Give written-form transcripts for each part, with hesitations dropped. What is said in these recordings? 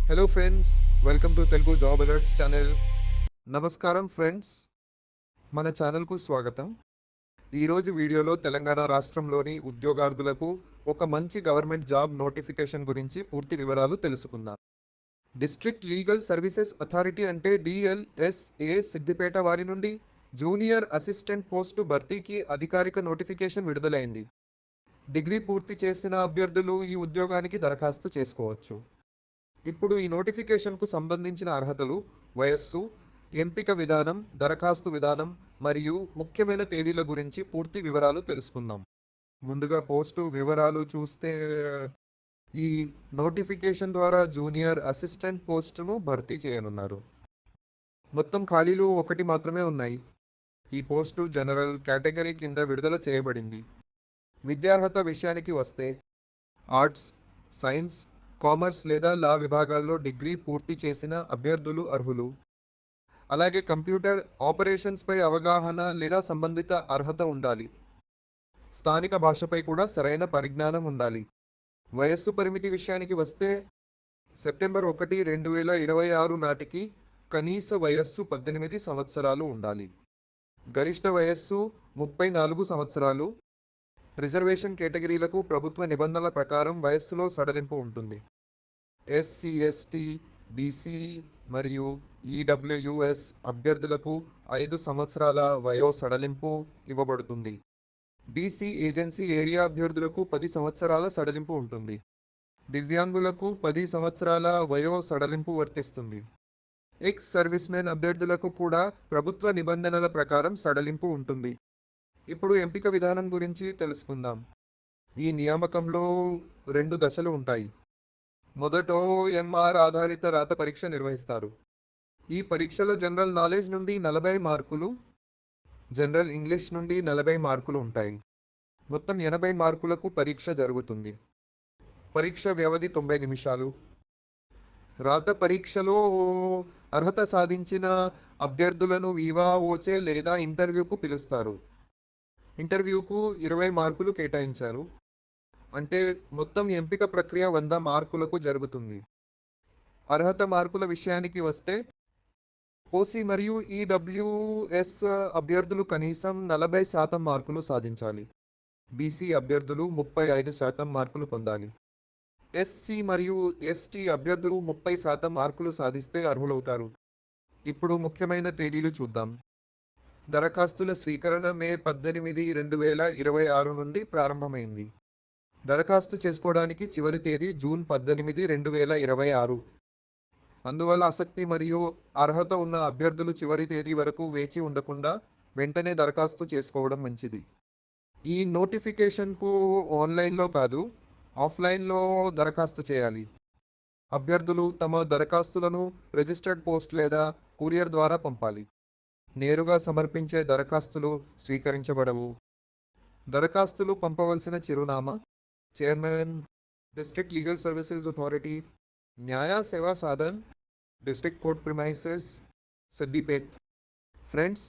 Hello friends, welcome to Telugu job alerts channel. నమస్కారం friends, మన ఛానల్కు స్వాగతం. ఈరోజు వీడియోలో తెలంగాణ రాష్ట్రంలోని ఉద్యోగార్థులకు ఒక మంచి గవర్నమెంట్ జాబ్ నోటిఫికేషన్ గురించి పూర్తి వివరాలు తెలుసుకుందాం. డిస్ట్రిక్ట్ లీగల్ సర్వీసెస్ అథారిటీ అంటే డిఎల్ఎస్ఏ సిద్దిపేట వారి నుండి జూనియర్ అసిస్టెంట్ పోస్టు భర్తీకి అధికారిక నోటిఫికేషన్ విడుదలైంది. డిగ్రీ పూర్తి చేసిన అభ్యర్థులు ఈ ఉద్యోగానికి దరఖాస్తు చేసుకోవచ్చు. ఇప్పుడు ఈ నోటిఫికేషన్కు సంబంధించిన అర్హతలు, వయస్సు, ఎంపిక విధానం, దరఖాస్తు విధానం మరియు ముఖ్యమైన తేదీల గురించి పూర్తి వివరాలు తెలుసుకుందాం. ముందుగా పోస్టు వివరాలు చూస్తే, ఈ నోటిఫికేషన్ ద్వారా జూనియర్ అసిస్టెంట్ పోస్టును భర్తీ చేయనున్నారు. మొత్తం ఖాళీలు 1 మాత్రమే ఉన్నాయి. ఈ పోస్టు జనరల్ కేటగిరీ కింద విడుదల చేయబడింది. విద్యార్హత విషయానికి వస్తే ఆర్ట్స్, సైన్స్, కామర్స్ లేదా లా విభాగాల్లో డిగ్రీ పూర్తి చేసిన అభ్యర్థులు అర్హులు. అలాగే కంప్యూటర్ ఆపరేషన్స్పై అవగాహన లేదా సంబంధిత అర్హత ఉండాలి. స్థానిక భాషపై కూడా సరైన పరిజ్ఞానం ఉండాలి. వయస్సు పరిమితి విషయానికి వస్తే సెప్టెంబర్ 1, 2026 నాటికి కనీస వయస్సు 18 సంవత్సరాలు ఉండాలి. గరిష్ట వయస్సు 34 సంవత్సరాలు. రిజర్వేషన్ కేటగిరీలకు ప్రభుత్వ నిబంధనల ప్రకారం వయస్సులో సడలింపు ఉంటుంది. ఎస్సీ, ఎస్టీ, బీసీ మరియు ఈడబ్ల్యూఎస్ అభ్యర్థులకు 5 సంవత్సరాల వయో సడలింపు ఇవ్వబడుతుంది. బీసీ ఏజెన్సీ ఏరియా అభ్యర్థులకు 10 సంవత్సరాల సడలింపు ఉంటుంది. దివ్యాంగులకు 10 సంవత్సరాల వయో సడలింపు వర్తిస్తుంది. ఎక్స్ సర్వీస్మెన్ అభ్యర్థులకు కూడా ప్రభుత్వ నిబంధనల ప్రకారం సడలింపు ఉంటుంది. ఇప్పుడు ఎంపిక విధానం గురించి తెలుసుకుందాం. ఈ నియామకంలో 2 దశలు ఉంటాయి. మొదట ఎంఆర్ ఆధారిత రాత పరీక్ష నిర్వహిస్తారు. ఈ పరీక్షలో జనరల్ నాలెడ్జ్ నుండి 40 మార్కులు, జనరల్ ఇంగ్లీష్ నుండి 40 మార్కులు ఉంటాయి. మొత్తం 80 మార్కులకు పరీక్ష జరుగుతుంది. పరీక్ష వ్యవధి 90 నిమిషాలు. రాత పరీక్షలో అర్హత సాధించిన అభ్యర్థులను వివాఓచే లేదా ఇంటర్వ్యూకు పిలుస్తారు. ఇంటర్వ్యూకు 20 మార్కులు కేటాయించారు. అంటే మొత్తం ఎంపిక ప్రక్రియ 100 మార్కులకు జరుగుతుంది. అర్హత మార్కుల విషయానికి వస్తే ఓసీ మరియు ఈడబ్ల్యూఎస్ అభ్యర్థులు కనీసం 40% మార్కులు సాధించాలి. బీసీ అభ్యర్థులు 35% మార్కులు పొందాలి. ఎస్సీ మరియు ఎస్టీ అభ్యర్థులు 30% మార్కులు సాధిస్తే అర్హులవుతారు. ఇప్పుడు ముఖ్యమైన తేదీలు చూద్దాం. దరఖాస్తుల స్వీకరణ మే 18, 2026 నుండి ప్రారంభమైంది. దరఖాస్తు చేసుకోవడానికి చివరి తేదీ జూన్ 18, 2026. అందువల్ల ఆసక్తి మరియు అర్హత ఉన్న అభ్యర్థులు చివరి తేదీ వరకు వేచి ఉండకుండా వెంటనే దరఖాస్తు చేసుకోవడం మంచిది. ఈ నోటిఫికేషన్కు ఆన్లైన్లో కాదు, ఆఫ్లైన్లో దరఖాస్తు చేయాలి. అభ్యర్థులు తమ దరఖాస్తులను రిజిస్టర్డ్ పోస్ట్ లేదా కొరియర్ ద్వారా పంపాలి. నేరుగా సమర్పించే దరఖాస్తులు స్వీకరించబడవు. దరఖాస్తులు పంపవలసిన చిరునామా: chairman, district legal services authority, న్యాయ సేవా Sadhan, district court premises, Siddipet. Friends,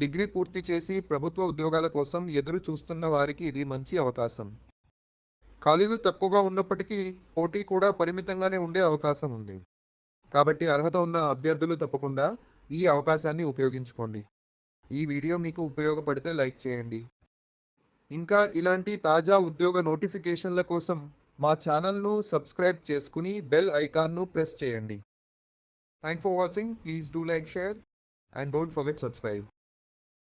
degree పూర్తి చేసి ప్రభుత్వ ఉద్యోగాల కోసం ఎదురు చూస్తున్న వారికి ఇది మంచి అవకాశం. ఖాళీలు తక్కువగా ఉన్నప్పటికీ పోటీ కూడా పరిమితంగానే ఉండే అవకాశం ఉంది. కాబట్టి అర్హత ఉన్న అభ్యర్థులు తప్పకుండా ఈ అవకాశాన్ని ఉపయోగించుకోండి. ఈ వీడియో మీకు ఉపయోగపడితే లైక్ చేయండి. ఇంకా ఇలాంటి తాజా ఉద్యోగ నోటిఫికేషన్ల కోసం మా ఛానల్ను సబ్స్క్రైబ్ చేసుకుని బెల్ ఐకాన్ను ప్రెస్ చేయండి. Thank for watching. Please do like, share and don't forget subscribe.